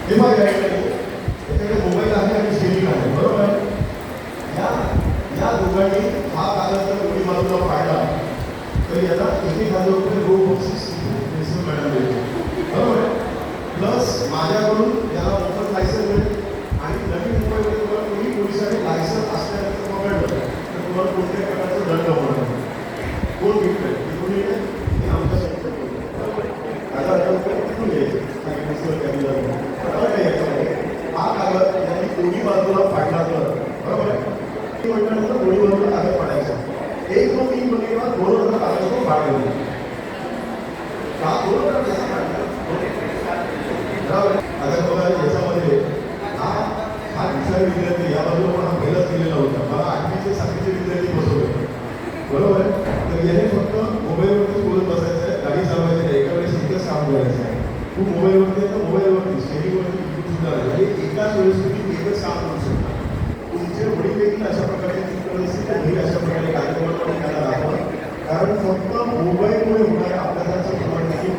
हे बघा याच्याकडे मोबाईल आहे आणि शेअरिंग आहे, बरोबर. या दोघांनी हा कागद जर दोन्ही बाजूला पाडला तर याला 1,000 रुपये रो बक्षीस मॅडम देतो, बरोबर. प्लस माझ्याकडून याला मोफत लायसन मिळेल आणि नवीन मुंबईमध्ये तुम्हाला कोणी पोलिसांनी लायसन असल्यानंतर पकडलं तर तुम्हाला कोणत्याही प्रकारचा दंड होणार नाही. कोण विकतंय ते कोणी हे आमच्या संस्थेत बरोबर. 1,000 रुपये कुठून घ्यायचे हा कागद यांनी दोन्ही बाजूला पाडला तर, बरोबर आहे. म्हटल्यानंतर दोन्ही बाजूला कागद पाडायचा. 1 2 3 बघितला 2,000 कागद तो पाडला. का 2,000 कसा पाडला, बरोबर. आता बघा याच्यामध्ये हा विचार विद्यार्थी या बाजूला पण हा पहिलाच केलेला होता. मला 8वीचे 7वीचे विद्यार्थी बसवले, बरोबर. तर याने फक्त मोबाईलवरती बोलत बसायचं आहे, गाडी चालवायची आहे, एका वेळेस एकच काम करायचं आहे. तू मोबाईलवरती आहे तर मोबाईलवरती शेअरिंगवरती सुद्धा आहे. एकाच वेळेस तुम्ही एकच काम करू शकता. तुमचे वडील देखील अशा प्रकारे घरी अशा प्रकारे कार्यक्रमामध्ये त्याला दाखवा, कारण फक्त मोबाईलमुळे होणाऱ्या अपघाताचं प्रमाण देखील